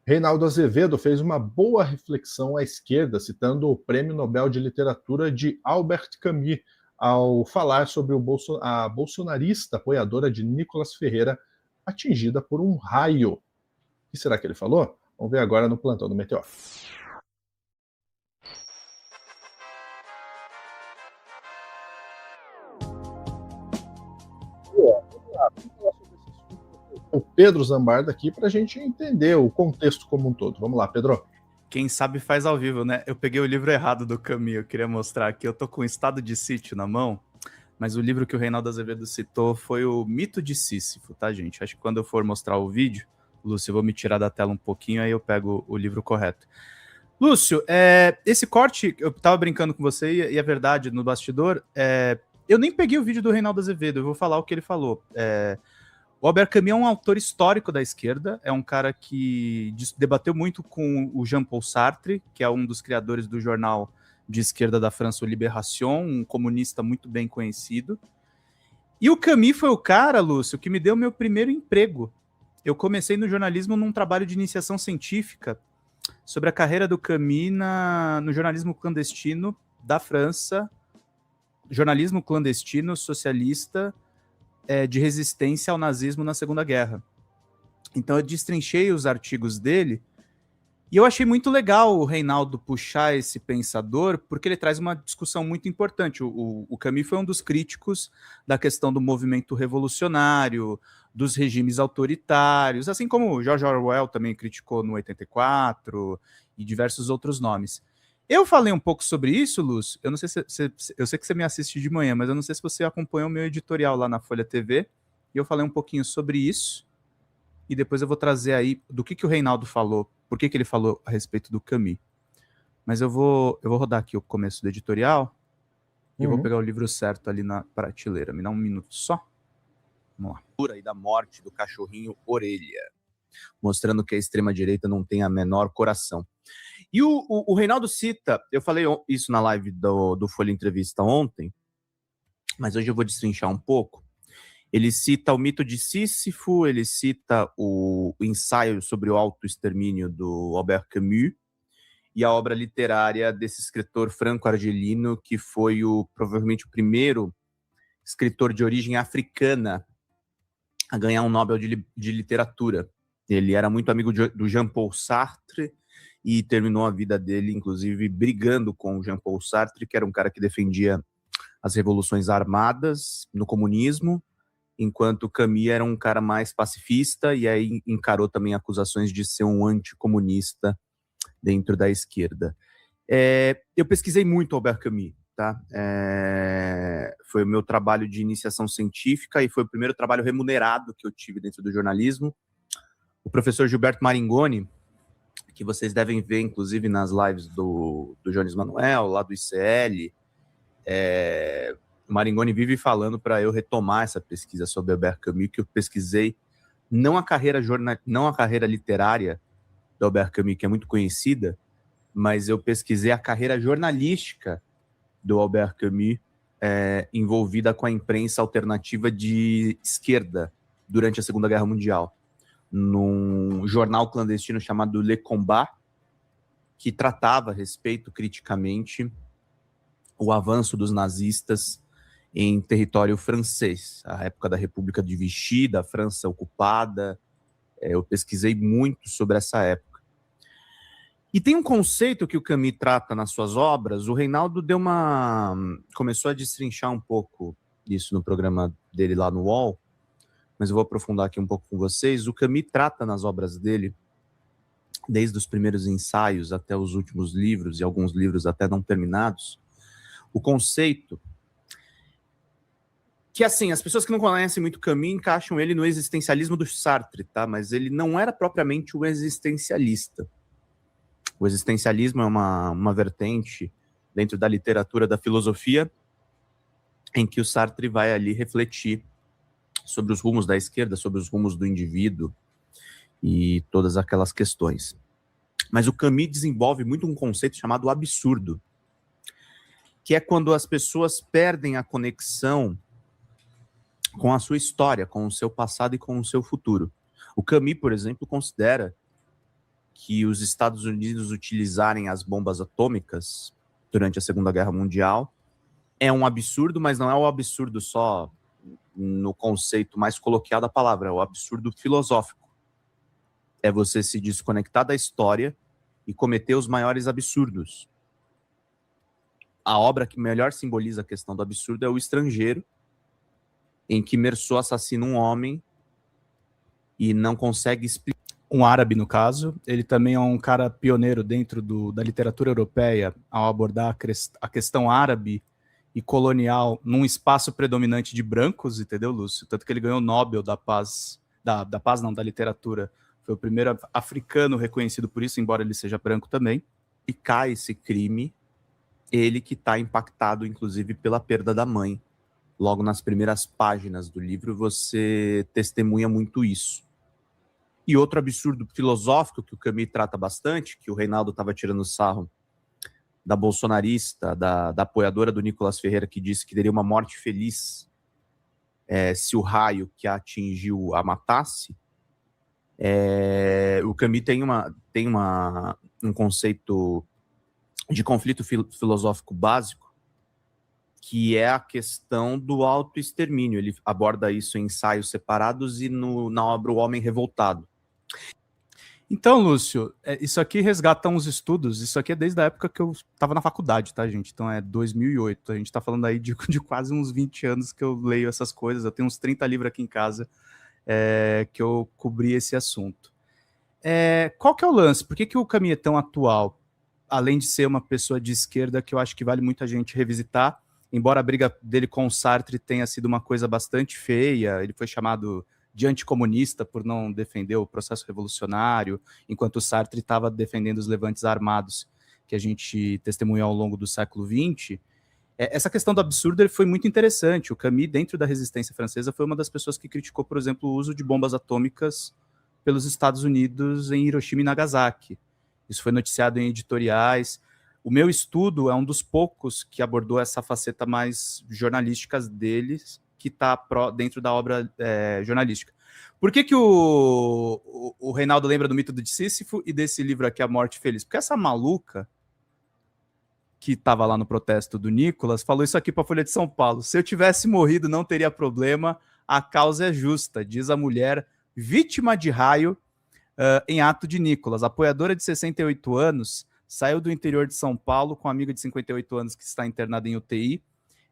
Reinaldo Azevedo fez uma boa reflexão à esquerda, citando o Prêmio Nobel de Literatura de Albert Camus, ao falar sobre a bolsonarista apoiadora de Nicolas Ferreira, atingida por um raio. O que será que ele falou? Vamos ver agora no Plantão do Meteoro. O Pedro Zambarda aqui para a gente entender o contexto como um todo. Vamos lá, Pedro. Quem sabe faz ao vivo, né? Eu peguei o livro errado do Camus, eu queria mostrar aqui. Eu tô com o Estado de Sítio na mão, mas o livro que o Reinaldo Azevedo citou foi o Mito de Sísifo, tá, gente? Acho que quando eu for mostrar o vídeo, Lúcio, eu vou me tirar da tela um pouquinho, aí eu pego o livro correto. Lúcio, esse corte, eu tava brincando com você, e é verdade, no bastidor, eu nem peguei o vídeo do Reinaldo Azevedo, eu vou falar o que ele falou. O Albert Camus é um autor histórico da esquerda, é um cara que debateu muito com o Jean-Paul Sartre, que é um dos criadores do jornal de esquerda da França, o Libération, um comunista muito bem conhecido. E o Camus foi o cara, Lúcio, que me deu meu primeiro emprego. Eu comecei no jornalismo num trabalho de iniciação científica sobre a carreira do Camus no jornalismo clandestino da França, jornalismo clandestino socialista de resistência ao nazismo na Segunda Guerra. Então eu destrinchei os artigos dele e eu achei muito legal o Reinaldo puxar esse pensador, porque ele traz uma discussão muito importante. O Camus foi um dos críticos da questão do movimento revolucionário, dos regimes autoritários, assim como o George Orwell também criticou no 84 e diversos outros nomes. Eu falei um pouco sobre isso, Lúcio. Eu não sei eu sei que você me assiste de manhã, mas eu não sei se você acompanhou o meu editorial lá na Folha TV. E eu falei um pouquinho sobre isso. E depois eu vou trazer aí do que o Reinaldo falou, por que ele falou a respeito do Camus. Mas eu vou rodar aqui o começo do editorial e eu vou pegar o livro certo ali na prateleira. Me dá um minuto só. Vamos lá. E da morte do cachorrinho Orelha, mostrando que a extrema-direita não tem a menor coração. E o Reinaldo cita, eu falei isso na live do Folha Entrevista ontem, mas hoje eu vou destrinchar um pouco. Ele cita o Mito de Sísifo, ele cita o ensaio sobre o autoextermínio do Albert Camus e a obra literária desse escritor franco-argelino, que foi provavelmente o primeiro escritor de origem africana a ganhar um Nobel de literatura. Ele era muito amigo do Jean-Paul Sartre e terminou a vida dele, inclusive, brigando com o Jean-Paul Sartre, que era um cara que defendia as revoluções armadas no comunismo, enquanto Camus era um cara mais pacifista e aí encarou também acusações de ser um anticomunista dentro da esquerda. Eu pesquisei muito Albert Camus, tá? Foi o meu trabalho de iniciação científica e foi o primeiro trabalho remunerado que eu tive dentro do jornalismo. O professor Gilberto Maringoni, que vocês devem ver, inclusive, nas lives do Jones Manuel, lá do ICL, o Maringoni vive falando para eu retomar essa pesquisa sobre Albert Camus, que eu pesquisei não a carreira literária do Albert Camus, que é muito conhecida, mas eu pesquisei a carreira jornalística do Albert Camus, envolvida com a imprensa alternativa de esquerda durante a Segunda Guerra Mundial, num jornal clandestino chamado Le Combat, que tratava a respeito criticamente o avanço dos nazistas em território francês, a época da República de Vichy, da França ocupada. Eu pesquisei muito sobre essa época. E tem um conceito que o Camus trata nas suas obras. O Reinaldo começou a destrinchar um pouco isso no programa dele lá no UOL, mas eu vou aprofundar aqui um pouco com vocês. O Camus trata nas obras dele, desde os primeiros ensaios até os últimos livros, e alguns livros até não terminados, o conceito que, assim, as pessoas que não conhecem muito Camus encaixam ele no existencialismo do Sartre, tá? Mas ele não era propriamente um existencialista. O existencialismo é uma vertente dentro da literatura da filosofia em que o Sartre vai ali refletir sobre os rumos da esquerda, sobre os rumos do indivíduo e todas aquelas questões. Mas o Camus desenvolve muito um conceito chamado absurdo, que é quando as pessoas perdem a conexão com a sua história, com o seu passado e com o seu futuro. O Camus, por exemplo, considera que os Estados Unidos utilizarem as bombas atômicas durante a Segunda Guerra Mundial é um absurdo, mas não é um absurdo só no conceito mais coloquial da palavra, é o absurdo filosófico. É você se desconectar da história e cometer os maiores absurdos. A obra que melhor simboliza a questão do absurdo é O Estrangeiro, em que Meursault assassina um homem e não consegue explicar. Um árabe, no caso. Ele também é um cara pioneiro dentro da literatura europeia ao abordar a questão árabe e colonial num espaço predominante de brancos, entendeu, Lúcio? Tanto que ele ganhou o Nobel da Paz, da Paz não, da literatura. Foi o primeiro africano reconhecido por isso, embora ele seja branco também. E cai esse crime, ele que está impactado, inclusive, pela perda da mãe. Logo nas primeiras páginas do livro, você testemunha muito isso. E outro absurdo filosófico que o Camus trata bastante, que o Reinaldo estava tirando sarro da bolsonarista, da apoiadora do Nicolas Ferreira, que disse que teria uma morte feliz se o raio que a atingiu a matasse. O Camus tem um conceito de conflito filosófico básico, que é a questão do autoextermínio. Ele aborda isso em ensaios separados e na obra O Homem Revoltado. Então, Lúcio, isso aqui resgata uns estudos, isso aqui é desde a época que eu estava na faculdade, tá, gente? Então é 2008, a gente está falando aí de quase uns 20 anos que eu leio essas coisas, eu tenho uns 30 livros aqui em casa que eu cobri esse assunto. Qual que é o lance? Por que o Camus é tão atual? Além de ser uma pessoa de esquerda que eu acho que vale muito a gente revisitar, embora a briga dele com o Sartre tenha sido uma coisa bastante feia, ele foi chamado de anticomunista por não defender o processo revolucionário, enquanto o Sartre estava defendendo os levantes armados que a gente testemunhou ao longo do século XX. Essa questão do absurdo ele foi muito interessante. O Camus, dentro da resistência francesa, foi uma das pessoas que criticou, por exemplo, o uso de bombas atômicas pelos Estados Unidos em Hiroshima e Nagasaki. Isso foi noticiado em editoriais. O meu estudo é um dos poucos que abordou essa faceta mais jornalística deles, que está dentro da obra jornalística. Por que o Reinaldo lembra do mito de Sísifo e desse livro aqui, A Morte Feliz? Porque essa maluca que estava lá no protesto do Nicolas falou isso aqui para a Folha de São Paulo. Se eu tivesse morrido, não teria problema, a causa é justa, diz a mulher vítima de raio em ato de Nicolas. Apoiadora de 68 anos, saiu do interior de São Paulo com uma amiga de 58 anos que está internada em UTI.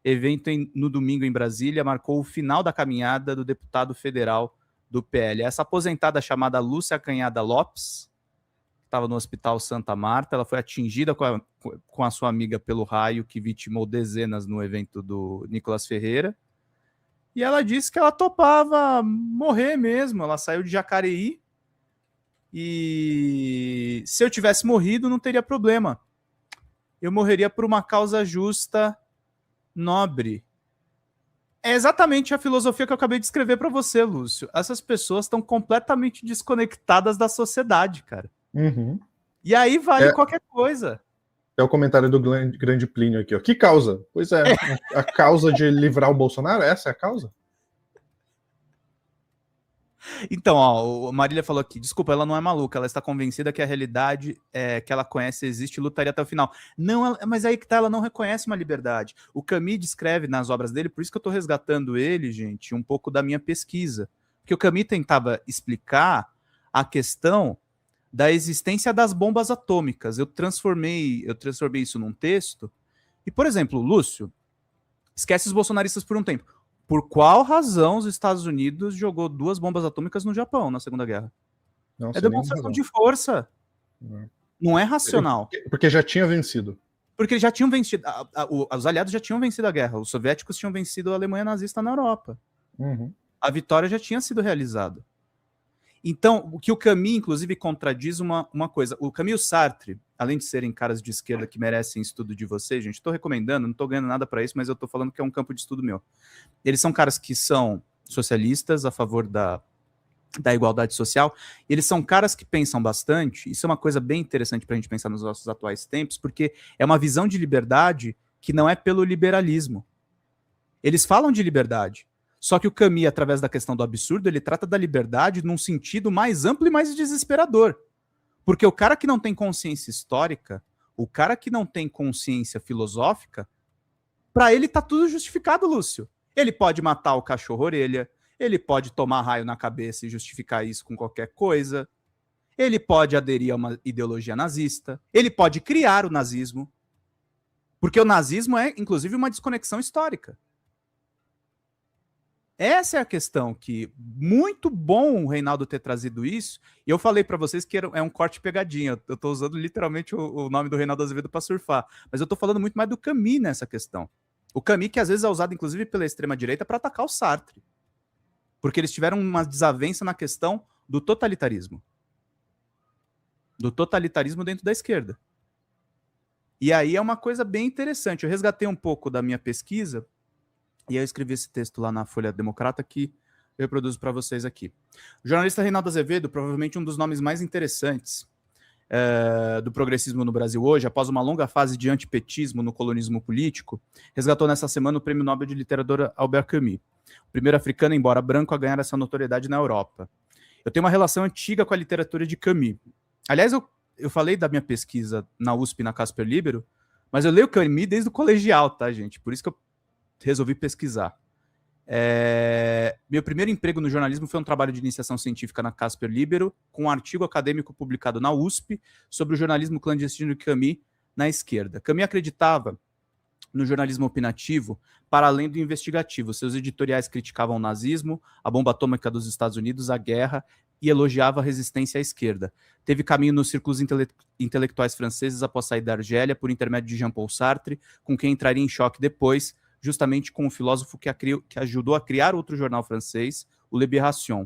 Evento no domingo em Brasília marcou o final da caminhada do deputado federal do PL. Essa aposentada chamada Lúcia Canhada Lopes, que estava no Hospital Santa Marta, ela foi atingida com a sua amiga pelo raio que vitimou dezenas no evento do Nicolas Ferreira. E ela disse que ela topava morrer mesmo. Ela saiu de Jacareí e se eu tivesse morrido não teria problema. Eu morreria por uma causa justa, nobre. É exatamente a filosofia que eu acabei de escrever para você, Lúcio. Essas pessoas estão completamente desconectadas da sociedade, cara. Uhum. E aí vale qualquer coisa. É o comentário do Grande Plínio aqui, ó. Que causa? Pois é, a causa de livrar o Bolsonaro, essa é a causa? Então, ó, a Marília falou aqui, desculpa, ela não é maluca, ela está convencida que a realidade que ela conhece existe e lutaria até o final. Não, mas aí que tá, ela não reconhece uma liberdade. O Camus descreve nas obras dele, por isso que eu tô resgatando ele, gente, um pouco da minha pesquisa. Porque o Camus tentava explicar a questão da existência das bombas atômicas. Eu transformei isso num texto. E, por exemplo, Lúcio, esquece os bolsonaristas por um tempo. Por qual razão os Estados Unidos jogou 2 bombas atômicas no Japão na Segunda Guerra? Não, é demonstração de força. Não é racional. Porque já tinha vencido. Porque eles já tinham vencido. Os aliados já tinham vencido a guerra. Os soviéticos tinham vencido a Alemanha nazista na Europa. Uhum. A vitória já tinha sido realizada. Então, o que o Camus, inclusive, contradiz uma coisa. O Camus e o Sartre, além de serem caras de esquerda que merecem estudo de vocês, gente, estou recomendando, não estou ganhando nada para isso, mas eu estou falando que é um campo de estudo meu. Eles são caras que são socialistas, a favor da igualdade social, e eles são caras que pensam bastante. Isso é uma coisa bem interessante para a gente pensar nos nossos atuais tempos, porque é uma visão de liberdade que não é pelo liberalismo. Eles falam de liberdade, só que o Camus, através da questão do absurdo, ele trata da liberdade num sentido mais amplo e mais desesperador. Porque o cara que não tem consciência histórica, o cara que não tem consciência filosófica, para ele tá tudo justificado, Lúcio. Ele pode matar o cachorro-orelha, ele pode tomar raio na cabeça e justificar isso com qualquer coisa, ele pode aderir a uma ideologia nazista, ele pode criar o nazismo, porque o nazismo é, inclusive, uma desconexão histórica. Essa é a questão, que muito bom o Reinaldo ter trazido isso, e eu falei para vocês que é um corte pegadinha, eu estou usando literalmente o nome do Reinaldo Azevedo para surfar, mas eu estou falando muito mais do Camus nessa questão. O Camus que às vezes é usado, inclusive, pela extrema-direita para atacar o Sartre, porque eles tiveram uma desavença na questão do totalitarismo. Do totalitarismo dentro da esquerda. E aí é uma coisa bem interessante, eu resgatei um pouco da minha pesquisa, e eu escrevi esse texto lá na Folha Democrata que eu reproduzo para vocês aqui. O jornalista Reinaldo Azevedo, provavelmente um dos nomes mais interessantes do progressismo no Brasil hoje, após uma longa fase de antipetismo no colonismo político, resgatou nessa semana o Prêmio Nobel de Literatura Albert Camus, o primeiro africano, embora branco, a ganhar essa notoriedade na Europa. Eu tenho uma relação antiga com a literatura de Camus. Aliás, eu falei da minha pesquisa na USP, na Casper Libero, mas eu leio Camus desde o colegial, tá, gente? Por isso que eu resolvi pesquisar. Meu primeiro emprego no jornalismo foi um trabalho de iniciação científica na Casper Libero, com um artigo acadêmico publicado na USP sobre o jornalismo clandestino de Camus na esquerda. Camus acreditava no jornalismo opinativo para além do investigativo. Seus editoriais criticavam o nazismo, a bomba atômica dos Estados Unidos, a guerra, e elogiava a resistência à esquerda. Teve caminho nos círculos intelectuais franceses após sair da Argélia, por intermédio de Jean-Paul Sartre, com quem entraria em choque depois, justamente com o filósofo que ajudou a criar outro jornal francês, o Libération.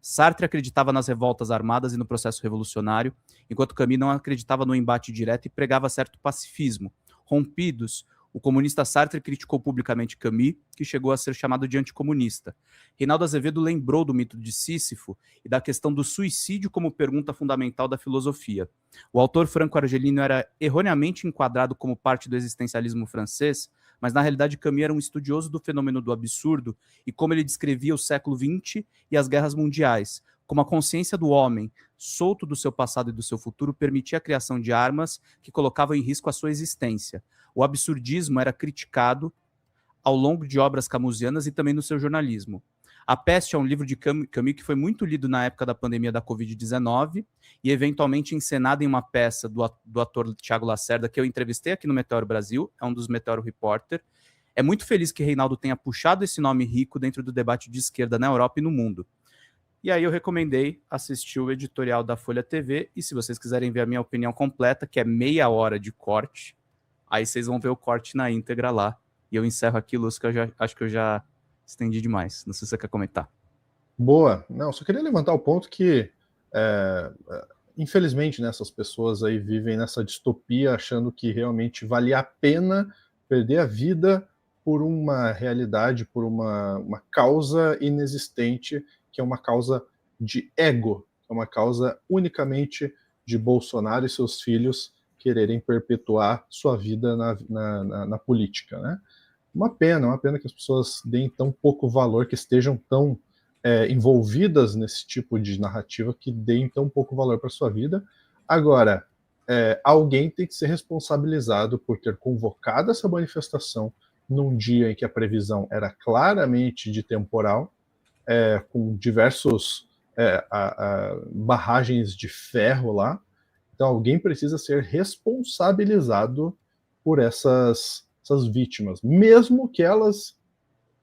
Sartre acreditava nas revoltas armadas e no processo revolucionário, enquanto Camus não acreditava no embate direto e pregava certo pacifismo. Rompidos, o comunista Sartre criticou publicamente Camus, que chegou a ser chamado de anticomunista. Reinaldo Azevedo lembrou do mito de Sísifo e da questão do suicídio como pergunta fundamental da filosofia. O autor franco-argelino era erroneamente enquadrado como parte do existencialismo francês, mas na realidade Camus era um estudioso do fenômeno do absurdo e como ele descrevia o século XX e as guerras mundiais, como a consciência do homem, solto do seu passado e do seu futuro, permitia a criação de armas que colocavam em risco a sua existência. O absurdismo era criticado ao longo de obras camusianas e também no seu jornalismo. A Peste é um livro de Camus que foi muito lido na época da pandemia da Covid-19 e eventualmente encenado em uma peça do ator Thiago Lacerda, que eu entrevistei aqui no Meteoro Brasil, é um dos Meteoro Repórter. É muito feliz que Reinaldo tenha puxado esse nome rico dentro do debate de esquerda na Europa e no mundo. E aí eu recomendei assistir o editorial da Folha TV, e se vocês quiserem ver a minha opinião completa, que é meia hora de corte, aí vocês vão ver o corte na íntegra lá. E eu encerro aqui, Lúcio, que acho que eu já estendi demais. Não sei se você quer comentar. Boa. Não, só queria levantar o ponto que, infelizmente, né, essas pessoas aí vivem nessa distopia, achando que realmente valia a pena perder a vida por uma realidade, por uma causa inexistente, que é uma causa de ego, é uma causa unicamente de Bolsonaro e seus filhos quererem perpetuar sua vida na política, né? Uma pena que as pessoas deem tão pouco valor, que estejam tão envolvidas nesse tipo de narrativa, que deem tão pouco valor para sua vida. Agora, alguém tem que ser responsabilizado por ter convocado essa manifestação num dia em que a previsão era claramente de temporal, com diversos barragens de ferro lá. Então alguém precisa ser responsabilizado por essas vítimas, mesmo que elas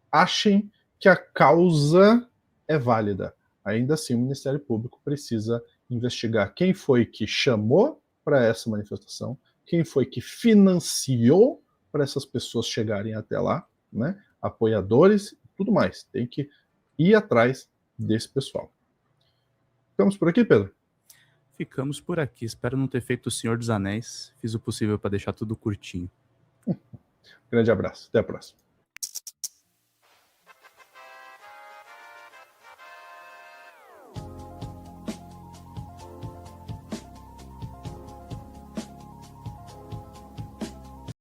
achem que a causa é válida. Ainda assim, o Ministério Público precisa investigar quem foi que chamou para essa manifestação, quem foi que financiou para essas pessoas chegarem até lá, né? Apoiadores e tudo mais. Tem que ir atrás desse pessoal. Ficamos por aqui, Pedro? Ficamos por aqui. Espero não ter feito o Senhor dos Anéis. Fiz o possível para deixar tudo curtinho. Grande abraço. Até a próxima.